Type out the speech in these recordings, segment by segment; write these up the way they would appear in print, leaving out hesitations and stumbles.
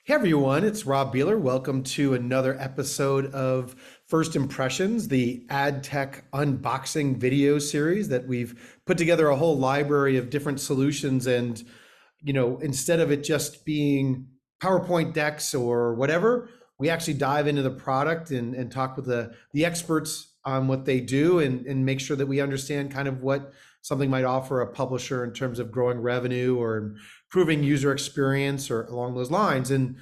Hey everyone, it's Rob Beeler. Welcome to another episode of First Impressions, the ad tech unboxing video series that we've put together a whole library of different solutions. And, instead of it just being PowerPoint decks or whatever, we actually dive into the product and talk with the experts on what they do and make sure that we understand kind of what something might offer a publisher in terms of growing revenue or improving user experience or along those lines. And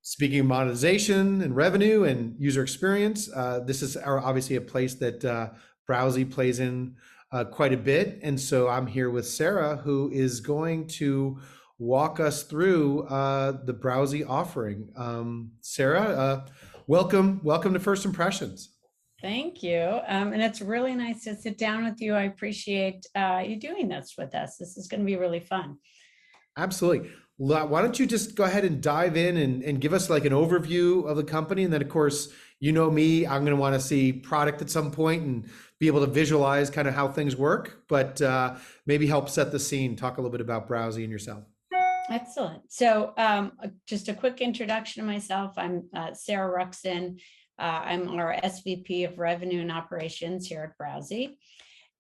speaking of monetization and revenue and user experience, this is obviously a place that Browsi plays in quite a bit. And so I'm here with Sarah, who is going to walk us through the Browsi offering. Sarah, welcome to First Impressions. Thank you. And it's really nice to sit down with you. I appreciate you doing this with us. This is going to be really fun. Absolutely. Why don't you just go ahead and dive in and give us like an overview of the company? And then, of course, you know me, I'm going to want to see product at some point and be able to visualize kind of how things work, but maybe help set the scene, talk a little bit about Browsi and yourself. Excellent. So just a quick introduction to myself. I'm Sarah Ruxin. I'm our SVP of Revenue and Operations here at Browsi.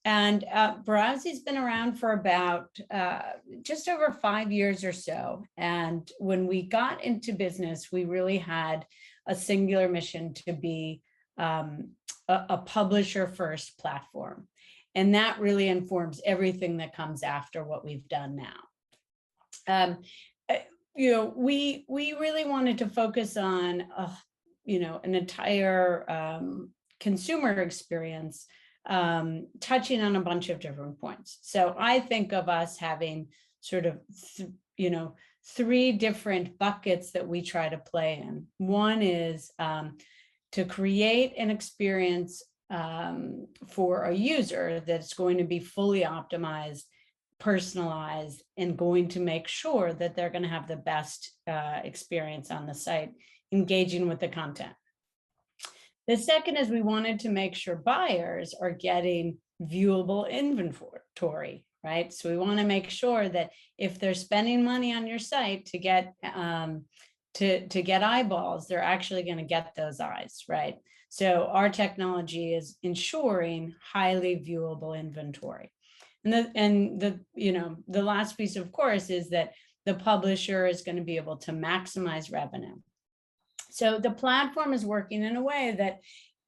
And Browsi's been around for about just over 5 years or so. And when we got into business, we really had a singular mission to be a publisher-first platform. And that really informs everything that comes after what we've done now. We really wanted to focus on an entire consumer experience, touching on a bunch of different points. So I think of us having sort of, three different buckets that we try to play in. One is to create an experience for a user that's going to be fully optimized, personalized, and going to make sure that they're going to have the best experience on the site, engaging with the content. The second is we wanted to make sure buyers are getting viewable inventory, right? So we want to make sure that if they're spending money on your site to get eyeballs, they're actually going to get those eyes, right? So our technology is ensuring highly viewable inventory. And the last piece, of course, is that the publisher is going to be able to maximize revenue. So the platform is working in a way that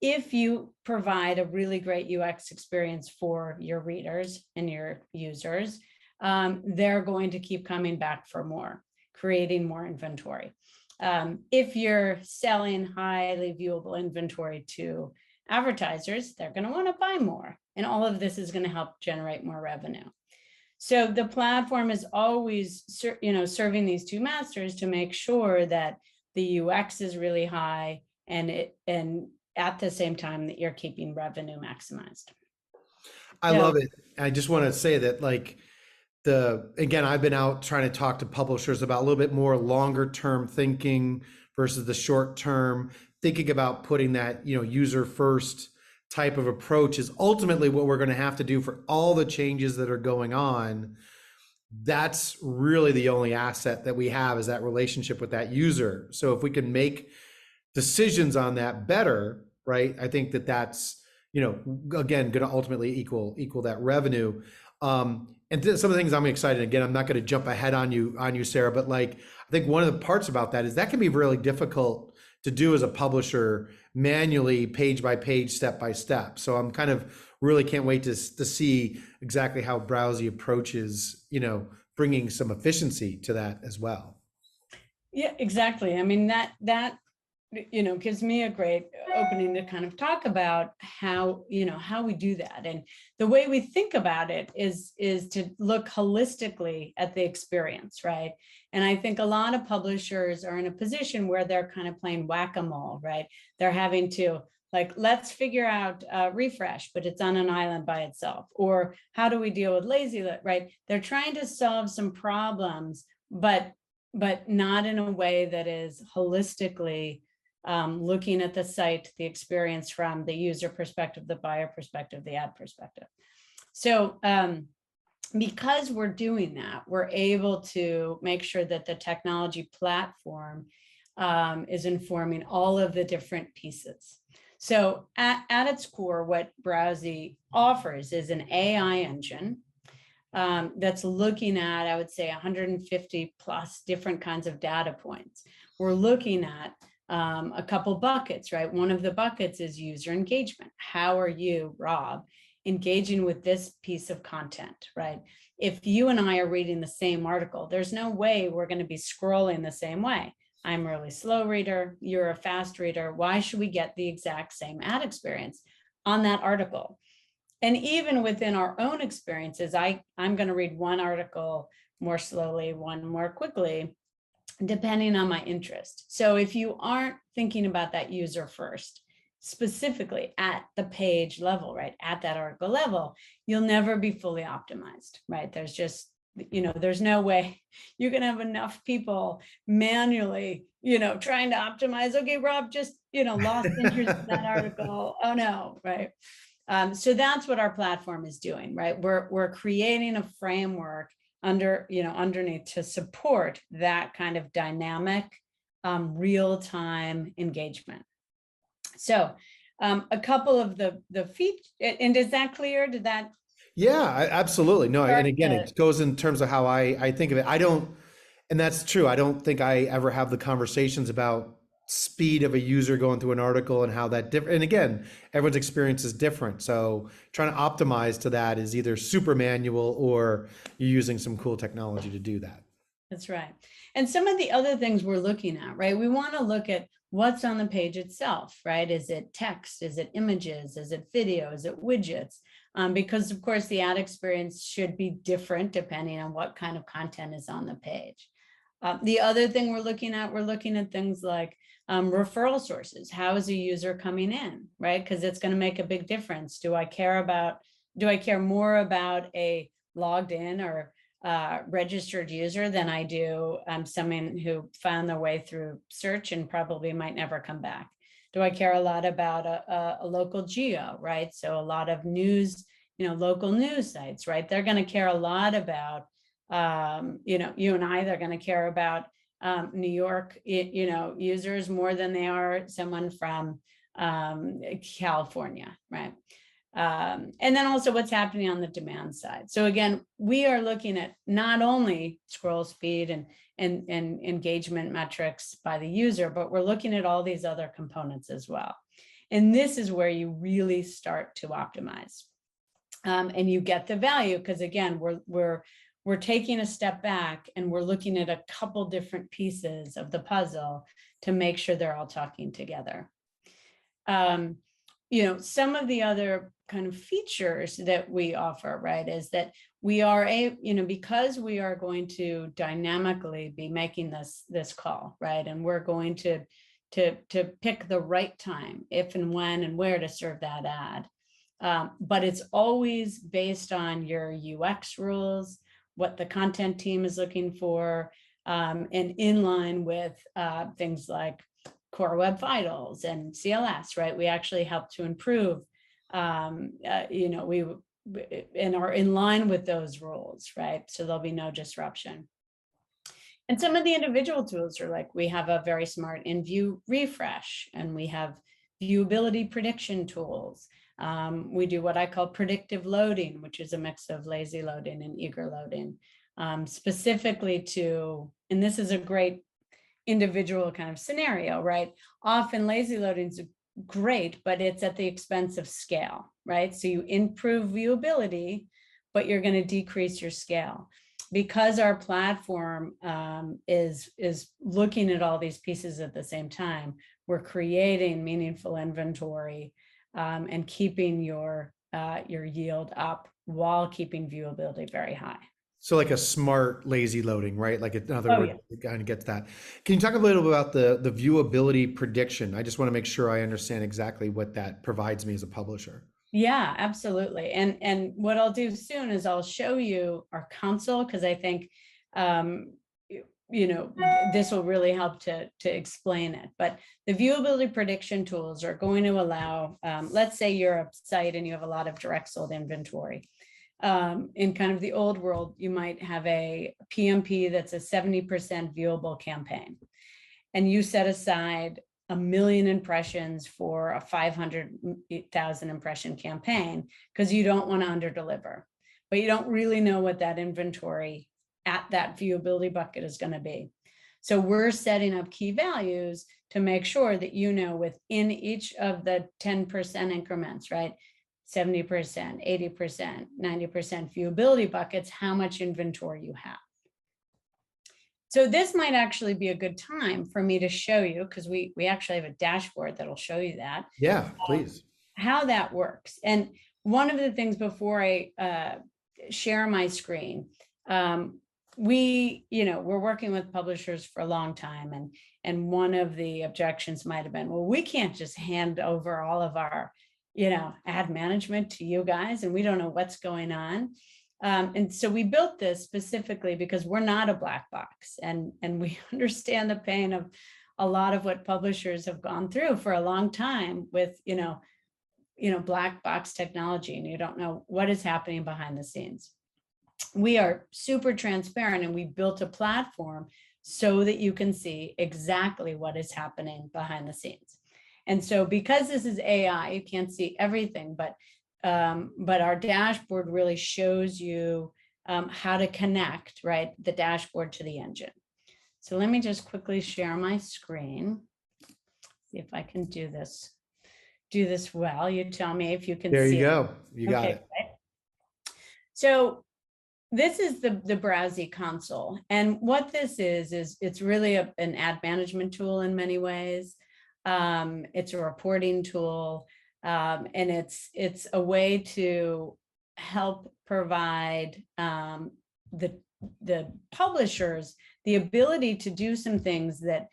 if you provide a really great UX experience for your readers and your users, they're going to keep coming back for more, creating more inventory. If you're selling highly viewable inventory to advertisers, they're going to want to buy more. And all of this is going to help generate more revenue. So the platform is always, serving these two masters to make sure that the UX is really high and at the same time that you're keeping revenue maximized. I love it. I just want to say that again, I've been out trying to talk to publishers about a little bit more longer term thinking versus the short term, thinking about putting that, user first type of approach is ultimately what we're going to have to do for all the changes that are going on. That's really the only asset that we have is that relationship with that user. So if we can make decisions on that better, right? I think that's, again, going to ultimately equal that revenue. And some of the things I'm excited, again, I'm not going to jump ahead on you, Sarah, but I think one of the parts about that is that can be really difficult to do as a publisher manually, page by page, step by step. So I'm kind of really can't wait to see exactly how Browsi approaches, bringing some efficiency to that as well. Yeah, exactly. I mean, that gives me a great opening to kind of talk about how we do that. And the way we think about it is to look holistically at the experience, right? And I think a lot of publishers are in a position where they're kind of playing whack-a-mole, right? They're having to let's figure out refresh, but it's on an island by itself. Or how do we deal with lazy, right? They're trying to solve some problems, but not in a way that is holistically looking at the site, the experience from the user perspective, the buyer perspective, the ad perspective. So because we're doing that, we're able to make sure that the technology platform is informing all of the different pieces. So at its core, what Browsi offers is an AI engine that's looking at, I would say, 150 plus different kinds of data points. We're looking at a couple buckets, right? One of the buckets is user engagement. How are you, Rob, engaging with this piece of content, right? If you and I are reading the same article, there's no way we're going to be scrolling the same way. I'm a really slow reader, you're a fast reader. Why should we get the exact same ad experience on that article? And even within our own experiences, I'm going to read one article more slowly, one more quickly, depending on my interest. So if you aren't thinking about that user first, specifically at the page level, right, at that article level, you'll never be fully optimized, right? There's just, there's no way you're going to have enough people manually, trying to optimize. Okay, Rob just, lost interest in that article. Oh no, right? So that's what our platform is doing, right? We're creating a framework underneath to support that kind of dynamic, real-time engagement. So a couple of the features, and is that clear? Did that? Yeah, absolutely. No, and again, it goes in terms of how I think of it. I don't, and that's true. I don't think I ever have the conversations about speed of a user going through an article and how that different. And again, everyone's experience is different. So trying to optimize to that is either super manual or you're using some cool technology to do that. That's right. And some of the other things we're looking at, right? We want to look at what's on the page itself, right? Is it text? Is it images? Is it video? Is it widgets? Because of course the ad experience should be different depending on what kind of content is on the page. The other thing we're looking at things like referral sources. How is a user coming in, right? Because it's going to make a big difference. Do I care more about a logged in or registered user than I do someone who found their way through search and probably might never come back? Do I care a lot about a local geo, right? So a lot of news, local news sites, right? They're going to care a lot about, you and I, they're going to care about New York, users more than they are someone from California, right? And then also what's happening on the demand side. So again, we are looking at not only scroll speed and engagement metrics by the user, but we're looking at all these other components as well. And this is where you really start to optimize. And you get the value because again, we're taking a step back and we're looking at a couple different pieces of the puzzle to make sure they're all talking together. Some of the other kind of features that we offer, right, is that we are because we are going to dynamically be making this call, right, and we're going to pick the right time, if and when and where to serve that ad. But it's always based on your UX rules, what the content team is looking for, and in line with things like Core Web Vitals and CLS, right? We actually help to improve, we and are in line with those rules, right? So there'll be no disruption. And some of the individual tools are like, we have a very smart in-view refresh, and we have viewability prediction tools. We do what I call predictive loading, which is a mix of lazy loading and eager loading, specifically to, and this is a great individual kind of scenario, right? Often lazy loading is great, but it's at the expense of scale, right? So you improve viewability, but you're going to decrease your scale. Because our platform is looking at all these pieces at the same time, we're creating meaningful inventory and keeping your yield up while keeping viewability very high. So like a smart lazy loading, right? Like in other words, Yeah. it kind of gets that. Can you talk a little bit about the viewability prediction? I just want to make sure I understand exactly what that provides me as a publisher. Yeah, absolutely. And what I'll do soon is I'll show you our console, because I think this will really help to explain it. But the viewability prediction tools are going to allow, let's say you're a site and you have a lot of direct sold inventory. In kind of the old world, you might have a PMP that's a 70% viewable campaign, and you set aside 1 million impressions for a 500,000 impression campaign because you don't want to underdeliver, but you don't really know what that inventory at that viewability bucket is going to be. So we're setting up key values to make sure that you know within each of the 10% increments, right? 70%, 80%, 90% viewability buckets, how much inventory you have. So this might actually be a good time for me to show you, because we actually have a dashboard that'll show you that. Yeah, please. How that works. And one of the things before I share my screen, we're working with publishers for a long time, and one of the objections might have been, well, we can't just hand over all of our ad management to you guys, and we don't know what's going on. And so we built this specifically because we're not a black box, and we understand the pain of a lot of what publishers have gone through for a long time with black box technology, and you don't know what is happening behind the scenes. We are super transparent, and we built a platform so that you can see exactly what is happening behind the scenes. And so because this is AI, you can't see everything, but our dashboard really shows you how to connect, right, the dashboard to the engine. So let me just quickly share my screen. See if I can do this well. You tell me if you can see it. There you go. You got it. Right? So this is the Browsi console. And what this is it's really an ad management tool in many ways. It's a reporting tool. And it's a way to help provide the publishers the ability to do some things that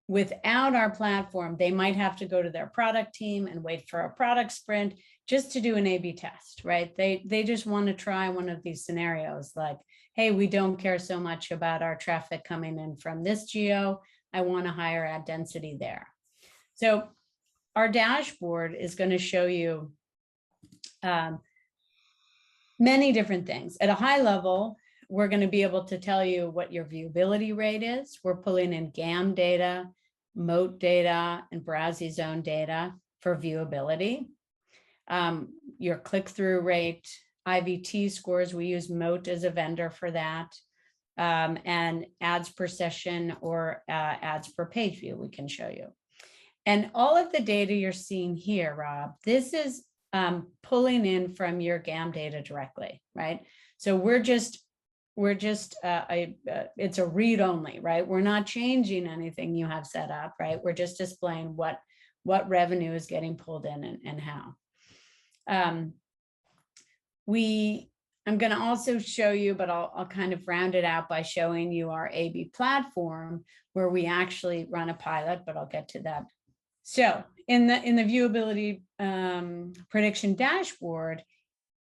without our platform, they might have to go to their product team and wait for a product sprint just to do an A/B test, right? They just want to try one of these scenarios like, hey, we don't care so much about our traffic coming in from this geo. I want a higher ad density there. So our dashboard is going to show you many different things. At a high level, we're going to be able to tell you what your viewability rate is. We're pulling in GAM data, Moat data, and Browsi zone data for viewability. Your click-through rate, IVT scores, we use Moat as a vendor for that. And ads per session or ads per page view we can show you. And all of the data you're seeing here, Rob, this is pulling in from your GAM data directly, right? So it's a read only, right? We're not changing anything you have set up, right? We're just displaying what revenue is getting pulled in and how. I'm going to also show you, but I'll kind of round it out by showing you our A/B platform where we actually run a pilot, but I'll get to that. So in the viewability prediction dashboard,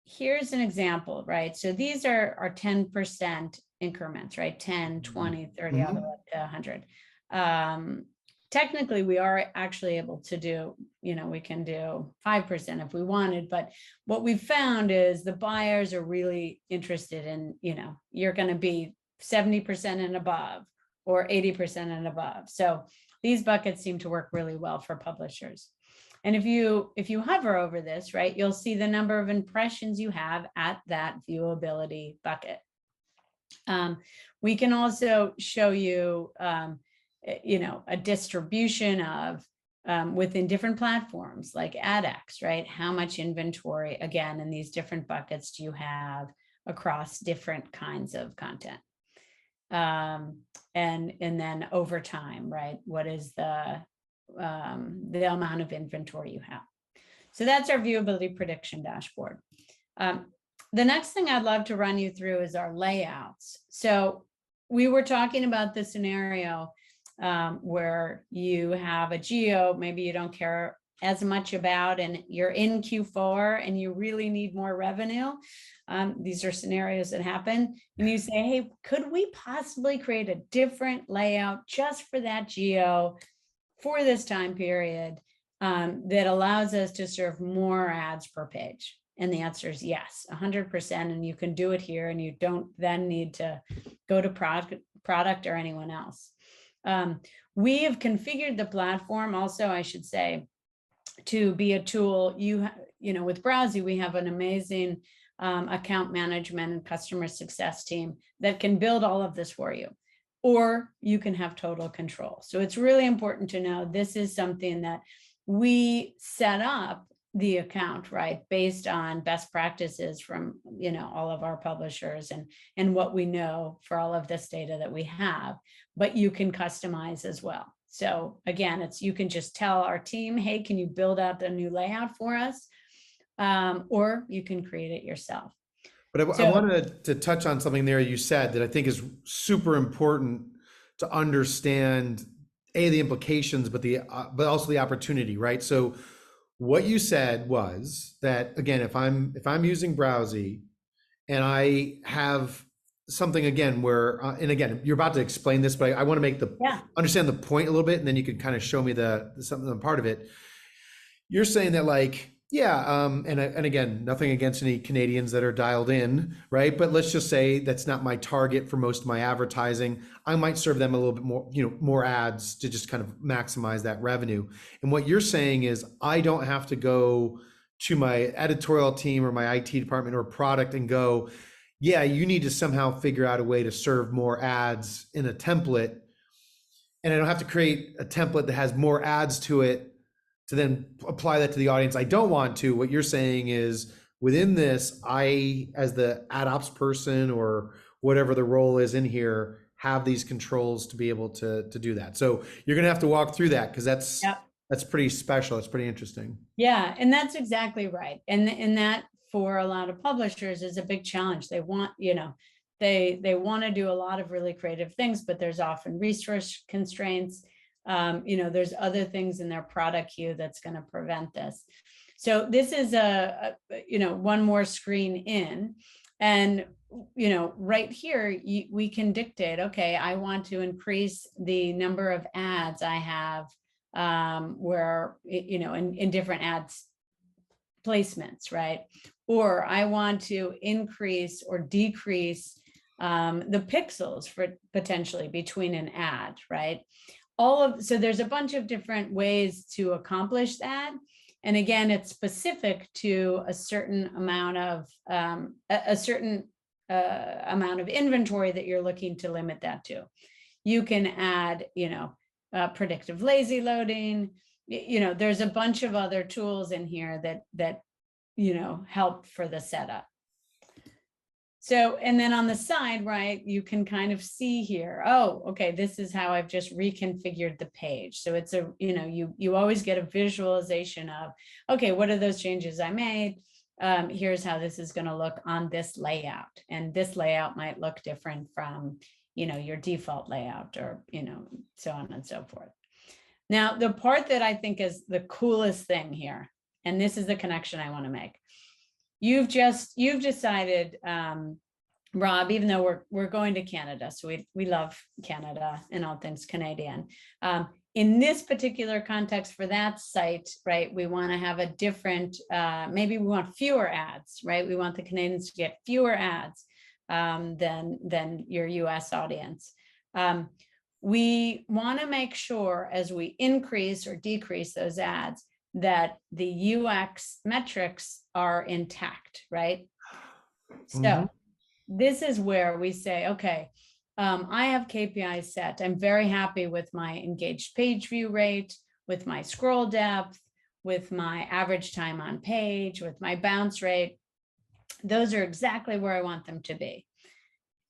here's an example, right? So these are 10% increments, right? 10, 20, 30, all the way up to 100. Technically, we are actually able to do, we can do 5% if we wanted, but what we've found is the buyers are really interested in, you're going to be 70% and above or 80% and above. So these buckets seem to work really well for publishers. And if you hover over this, right, you'll see the number of impressions you have at that viewability bucket. We can also show you, a distribution of within different platforms like AdX, right? How much inventory, again, in these different buckets do you have across different kinds of content? And then over time, right? What is the amount of inventory you have? So that's our viewability prediction dashboard. The next thing I'd love to run you through is our layouts. So we were talking about the scenario where you have a geo, maybe you don't care as much about, and you're in Q4 and you really need more revenue. These are scenarios that happen. And you say, hey, could we possibly create a different layout just for that geo for this time period that allows us to serve more ads per page? And the answer is yes, 100%. And you can do it here, and you don't then need to go to product or anyone else. We have configured the platform also, I should say, to be a tool. You know, with Browsi, we have an amazing account management and customer success team that can build all of this for you, or you can have total control. So it's really important to know this is something that we set up the account, right, based on best practices from, you know, all of our publishers and what we know for all of this data that we have, but you can customize as well. So again, it's, you can just tell our team, hey, can you build out a new layout for us? Or you can create it yourself. But I wanted to touch on something there you said that I think is super important to understand, the implications, but also the opportunity, right? So what you said was that, again, if I'm using Browsi and I have something, again, where and again, you're about to explain this, but I want to make understand the point a little bit, and then you can kind of show me the part of it. You're saying that, like, and again, nothing against any Canadians that are dialed in, right? But let's just say that's not my target for most of my advertising. I might serve them a little bit more, more ads to just kind of maximize that revenue. And what you're saying is, I don't have to go to my editorial team or my IT department or product and go, yeah, you need to somehow figure out a way to serve more ads in a template. And I don't have to create a template that has more ads to it to then apply that to the audience I don't want to. What you're saying is, within this, I, as the ad ops person or whatever the role is in here, have these controls to be able to do that. So you're going to have to walk through that, because that's pretty special. It's pretty interesting. Yeah, and that's exactly right. And that, for a lot of publishers, is a big challenge. They want, they want to do a lot of really creative things, but there's often resource constraints. There's other things in their product queue that's going to prevent this. So this is one more screen in, and, right here, we can dictate, okay, I want to increase the number of ads I have, where, in different ads placements, right? Or I want to increase or decrease the pixels for potentially between an ad, right? So there's a bunch of different ways to accomplish that. And again, it's specific to a certain amount of amount of inventory that you're looking to limit that to. You can add, predictive lazy loading. There's a bunch of other tools in here that help for the setup. So, and then on the side, right, you can kind of see here, oh, okay, this is how I've just reconfigured the page. So it's you always get a visualization of, okay, what are those changes I made? Here's how this is going to look on this layout. And this layout might look different from, your default layout, or, so on and so forth. Now, the part that I think is the coolest thing here, and this is the connection I want to make. You've decided, Rob, even though we're going to Canada, so we love Canada and all things Canadian. In this particular context for that site, right, we want to have a different, maybe we want fewer ads, right? We want the Canadians to get fewer ads than your US audience. We want to make sure, as we increase or decrease those ads, that the UX metrics are intact, right? So this is where we say, okay, I have KPIs set. I'm very happy with my engaged page view rate, with my scroll depth, with my average time on page, with my bounce rate. Those are exactly where I want them to be.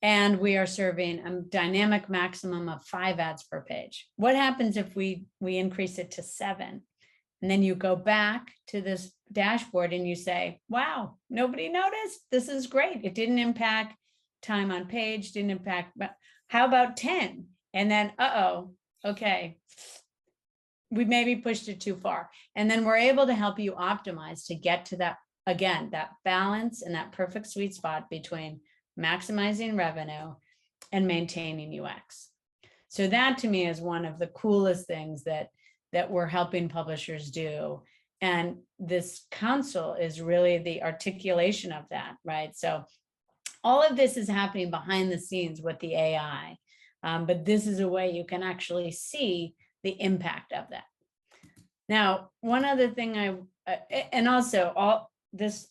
And we are serving a dynamic maximum of 5 ads per page. What happens if we increase it to 7? And then you go back to this dashboard and you say, wow, nobody noticed. This is great. It didn't impact time on page, didn't impact, but how about 10? And then, okay, we maybe pushed it too far. And then we're able to help you optimize to get to that, again, that balance and that perfect sweet spot between maximizing revenue and maintaining UX. So that, to me, is one of the coolest things that we're helping publishers do. And this console is really the articulation of that, right? So all of this is happening behind the scenes with the AI, but this is a way you can actually see the impact of that. Now, one other thing and also all this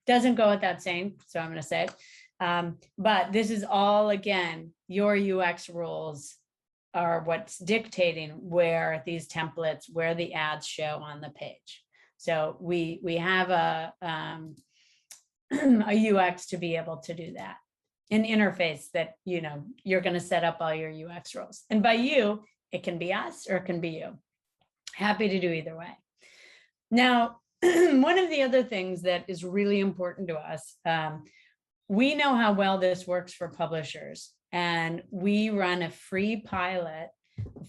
doesn't go without saying, so I'm going to say it, but this is all, again, your UX rules are what's dictating where these templates, where the ads show on the page. So we have a UX to be able to do that, an interface that, you're going to set up all your UX rules. And by you, it can be us or it can be you. Happy to do either way. Now, one of the other things that is really important to us, we know how well this works for publishers, and we run a free pilot,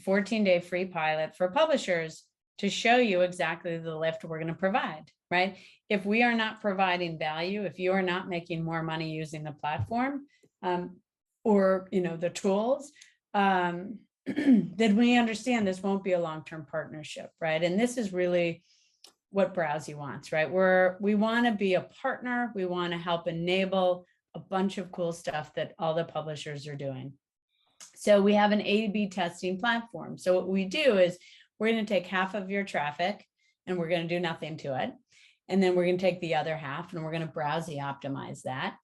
14-day free pilot for publishers to show you exactly the lift we're going to provide, right? If we are not providing value, if you are not making more money using the platform, or, the tools, then we understand this won't be a long-term partnership, right? And this is really what Browsi wants, right? We want to be a partner. We want to help enable a bunch of cool stuff that all the publishers are doing. So we have an A/B testing platform. So what we do is we're going to take half of your traffic and we're going to do nothing to it. And then we're going to take the other half and we're going to Browsi optimize that.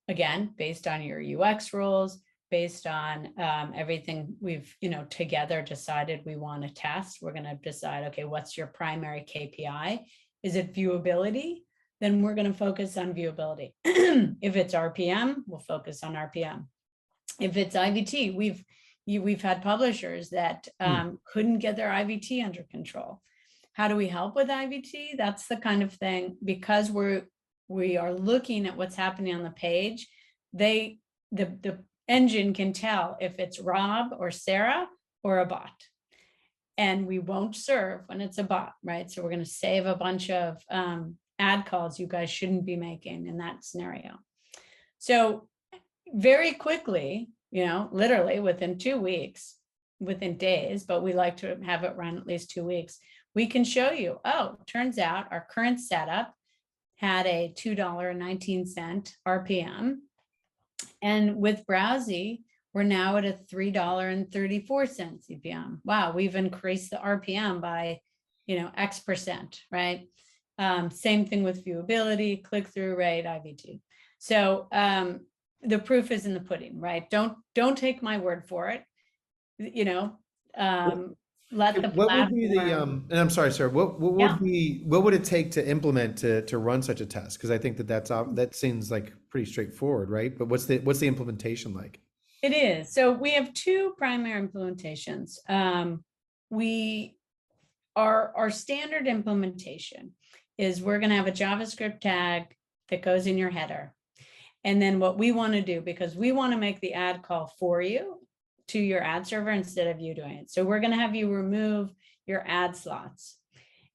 Again, based on your UX rules, based on everything we've, together decided we want to test. We're going to decide, okay, what's your primary KPI? Is it viewability? Then we're going to focus on viewability. If it's RPM, we'll focus on RPM. If it's IVT, we've had publishers that couldn't get their IVT under control. How do we help with IVT? That's the kind of thing, because we are looking at what's happening on the page. The engine can tell if it's Rob or Sarah or a bot. And we won't serve when it's a bot, right? So we're going to save a bunch of ad calls you guys shouldn't be making in that scenario. So very quickly, literally within 2 weeks, within days, but we like to have it run at least 2 weeks, we can show you, oh, turns out our current setup had a $2.19 RPM. And with Browsi, we're now at a $3.34 CPM. Wow, we've increased the RPM by, X percent, right? Same thing with viewability, click-through rate, IVT. So the proof is in the pudding, right? Don't take my word for it. Let the What would be the platform. and I'm sorry, sir. What Yeah. would it take to implement to run such a test? Because I think that seems like pretty straightforward, right? But what's the implementation like? It is. So we have two primary implementations. Our standard implementation is we're going to have a JavaScript tag that goes in your header. And then what we want to do, because we want to make the ad call for you to your ad server instead of you doing it. So we're going to have you remove your ad slots,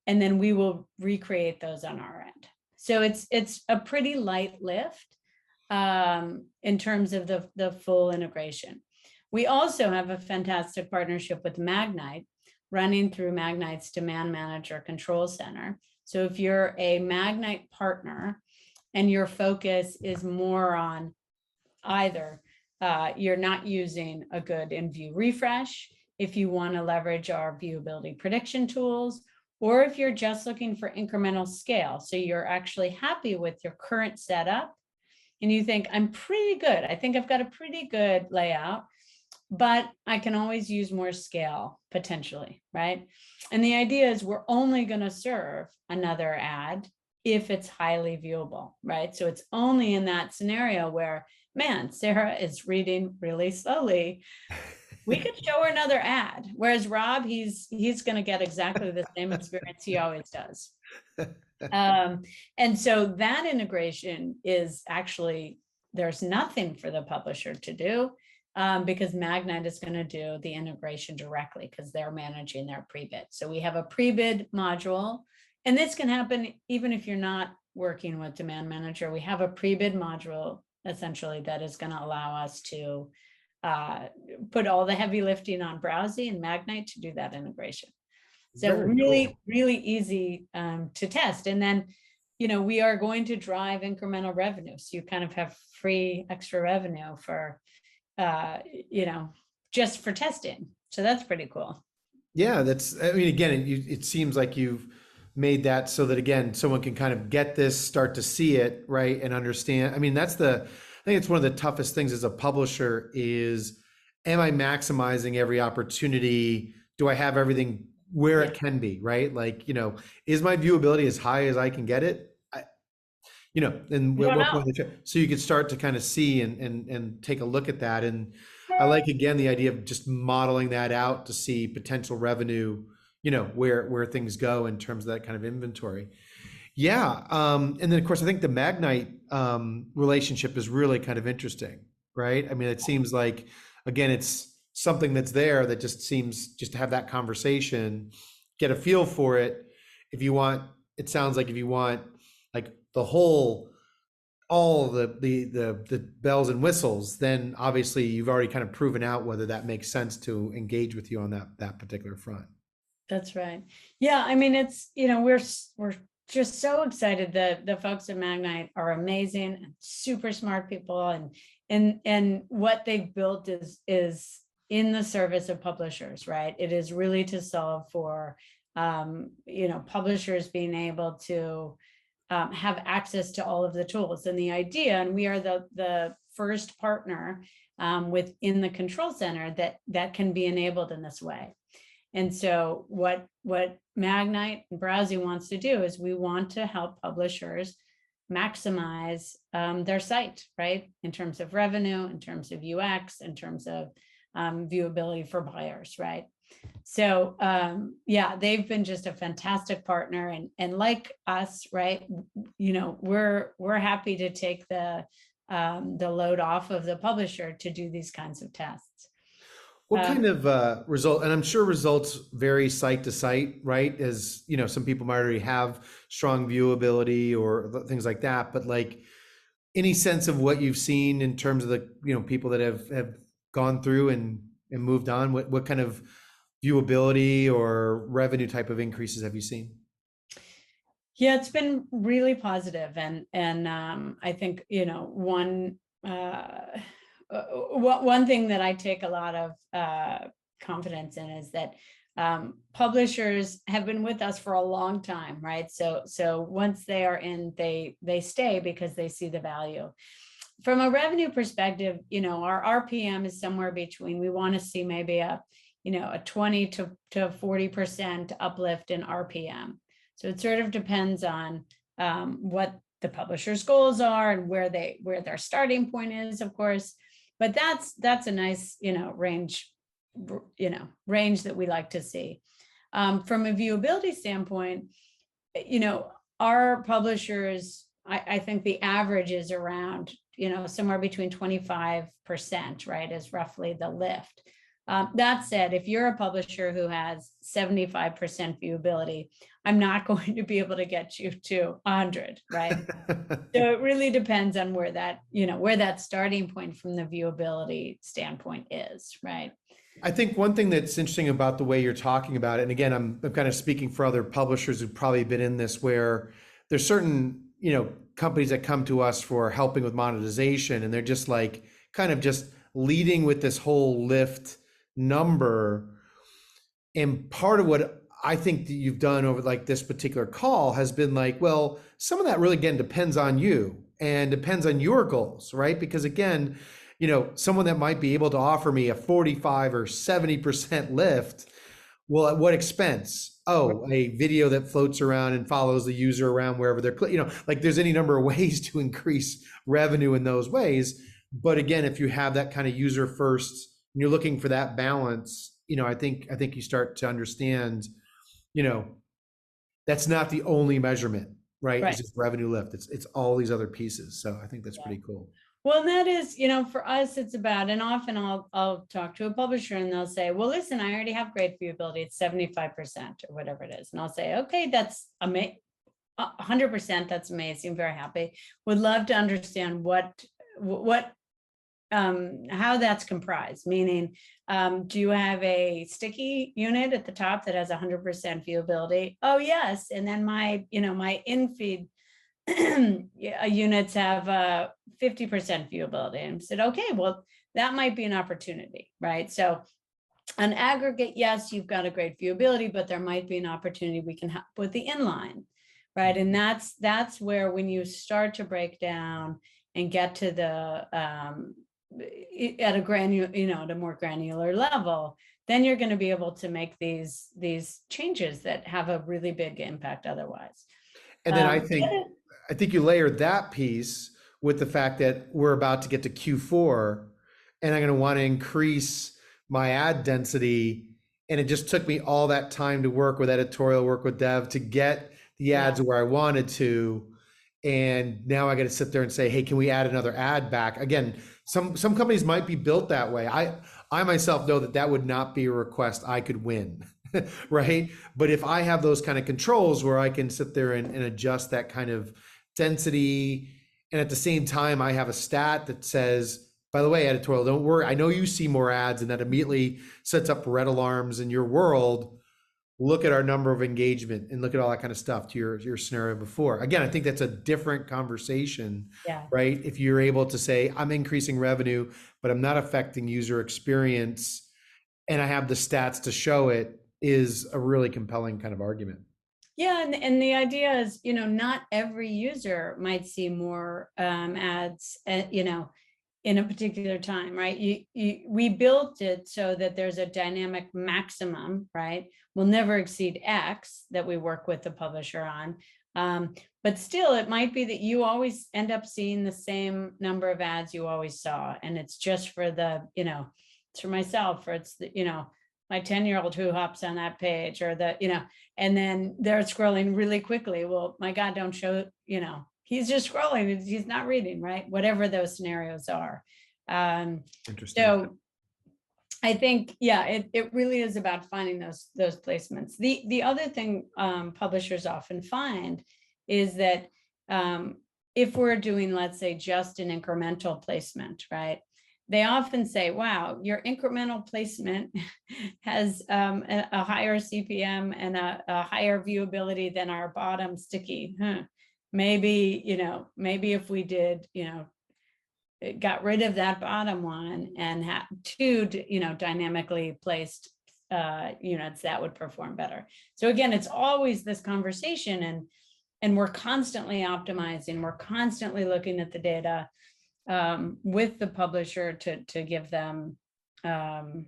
and then we will recreate those on our end. So it's a pretty light lift in terms of the full integration. We also have a fantastic partnership with Magnite, running through Magnite's Demand Manager Control Center. So if you're a Magnite partner and your focus is more on either you're not using a good in-view refresh, if you want to leverage our viewability prediction tools, or if you're just looking for incremental scale, so you're actually happy with your current setup and you think, I'm pretty good, I think I've got a pretty good layout, but I can always use more scale potentially, right? And the idea is we're only going to serve another ad if it's highly viewable, right? So it's only in that scenario where, man, Sarah is reading really slowly, we could show her another ad. Whereas Rob, he's going to get exactly the same experience he always does. And so that integration is actually, there's nothing for the publisher to do, because Magnite is going to do the integration directly because they're managing their pre-bid. So we have a pre-bid module, and this can happen even if you're not working with Demand Manager. We have a pre-bid module essentially that is going to allow us to put all the heavy lifting on Browsi and Magnite to do that integration. So Very cool. really, really easy to test. And then, we are going to drive incremental revenue. So you kind of have free extra revenue for, uh, you know, just for testing. So that's pretty cool. Yeah, that's, I mean, again, it seems like you've made that so that, again, someone can kind of get this, start to see it, right, and understand. I mean, I think it's one of the toughest things as a publisher is, am I maximizing every opportunity? Do I have everything where Yeah. it can be, right? Like, is my viewability as high as I can get it? And You at don't what know. point, so you could start to kind of see and take a look at that. And I like, again, the idea of just modeling that out to see potential revenue, where things go in terms of that kind of inventory. Yeah. And then of course, I think the Magnite relationship is really kind of interesting, right? I mean, it seems like, again, it's something that's there that just seems just to have that conversation, get a feel for it. If you want, it sounds like if you want like the whole, all the bells and whistles, then obviously you've already kind of proven out whether that makes sense to engage with you on that particular front. That's right. Yeah, I mean, it's, we're just so excited that the folks at Magnite are amazing and super smart people, and what they've built is in the service of publishers, right? It is really to solve for publishers being able to have access to all of the tools and the idea, and we are the first partner within the control center that can be enabled in this way. And so what Magnite and Browsi wants to do is we want to help publishers maximize their site, right? In terms of revenue, in terms of UX, in terms of viewability for buyers, right? So yeah, they've been just a fantastic partner, and like us, right? We're happy to take the load off of the publisher to do these kinds of tests. What Um, kind of result, and I'm sure results vary site to site, right? As some people might already have strong viewability or things like that, but like any sense of what you've seen in terms of the, people that have gone through and moved on, what kind of viewability or revenue type of increases have you seen? Yeah, it's been really positive, and I think one thing that I take a lot of confidence in is that publishers have been with us for a long time, right? So once they are in, they stay because they see the value. From a revenue perspective, our RPM is somewhere between. We want to see maybe a 20 to 40% uplift in RPM. So it sort of depends on what the publisher's goals are and where their starting point is, of course. But that's a nice range that we like to see. From a viewability standpoint, our publishers, I think the average is around somewhere between 25%, right, is roughly the lift. That said, if you're a publisher who has 75% viewability, I'm not going to be able to get you to 100, right? So it really depends on where that starting point from the viewability standpoint is, right? I think one thing that's interesting about the way you're talking about it, and again, I'm kind of speaking for other publishers who've probably been in this, where there's certain, companies that come to us for helping with monetization, and they're just like kind of just leading with this whole lift number. And part of what I think that you've done over like this particular call has been like, well, some of that really, again, depends on you and depends on your goals, right? Because again, someone that might be able to offer me a 45 or 70% lift, well, at what expense? Oh, a video that floats around and follows the user around wherever they're, like there's any number of ways to increase revenue in those ways. But again, if you have that kind of user first, and you're looking for that balance, I think you start to understand, you know, that's not the only measurement, right? It's Right. just revenue lift. It's all these other pieces. So I think that's Yeah. pretty cool. Well, that is, for us, it's about, and often I'll talk to a publisher and they'll say, well, listen, I already have great viewability. It's 75% or whatever it is. And I'll say, okay, that's amazing. 100%. That's amazing. Very happy. Would love to understand what how that's comprised, meaning, do you have a sticky unit at the top that has 100% viewability? Oh, yes. And then my, my in-feed units have 50% viewability. And I said, okay, well, that might be an opportunity, right? So on aggregate, yes, you've got a great viewability, but there might be an opportunity we can help with the inline, right? And that's where, when you start to break down and get to the at a at a more granular level, then you're going to be able to make these changes that have a really big impact otherwise. And then I think you layered that piece with the fact that we're about to get to Q4 and I'm going to want to increase my ad density. And it just took me all that time to work with editorial, work with dev to get the ads Yeah. where I wanted to. And now I got to sit there and say, hey, can we add another ad back? Again, some companies might be built that way. I myself know that that would not be a request I could win, right? But if I have those kind of controls where I can sit there and adjust that kind of density, and at the same time I have a stat that says, by the way, editorial, don't worry, I know you see more ads, and that immediately sets up red alarms in your world. Look at our number of engagement and look at all that kind of stuff to your scenario before. Again, I think that's a different conversation, Yeah. right? If you're able to say, I'm increasing revenue, but I'm not affecting user experience, and I have the stats to show it, is a really compelling kind of argument. Yeah, and the idea is, not every user might see more ads, in a particular time, right? We built it so that there's a dynamic maximum, right? We'll never exceed X that we work with the publisher on. But still, it might be that you always end up seeing the same number of ads you always saw. And it's just for the, it's for myself, or it's the, my 10-year-old who hops on that page, or the, and then they're scrolling really quickly. Well, my God, don't show, he's just scrolling, he's not reading, right? Whatever those scenarios are. Interesting. So I think, yeah, it really is about finding those placements. The other thing publishers often find is that if we're doing, let's say, just an incremental placement, right? They often say, wow, your incremental placement has a higher CPM and a higher viewability than our bottom sticky. Maybe, maybe if we did, got rid of that bottom one and had two, dynamically placed units, that would perform better. So again, it's always this conversation, and we're constantly optimizing. We're constantly looking at the data with the publisher to give them, our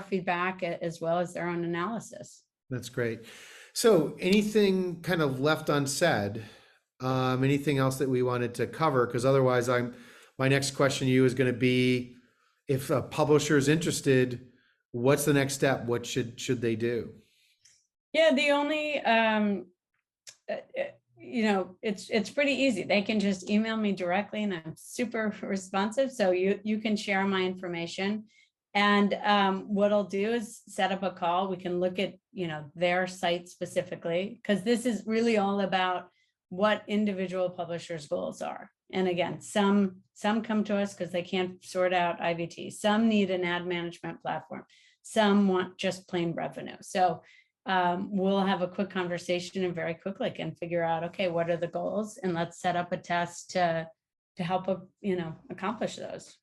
feedback as well as their own analysis. That's great. So anything kind of left unsaid? Anything else that we wanted to cover? Because otherwise, my next question to you is going to be, if a publisher is interested, what's the next step? What should they do? Yeah, the only it's pretty easy. They can just email me directly, and I'm super responsive. So you can share my information, and what I'll do is set up a call. We can look at their site specifically, because this is really all about what individual publishers' goals are. And again, some come to us because they can't sort out IVT. Some need an ad management platform. Some want just plain revenue. So we'll have a quick conversation and very quickly can figure out, okay, what are the goals? And let's set up a test to help accomplish those.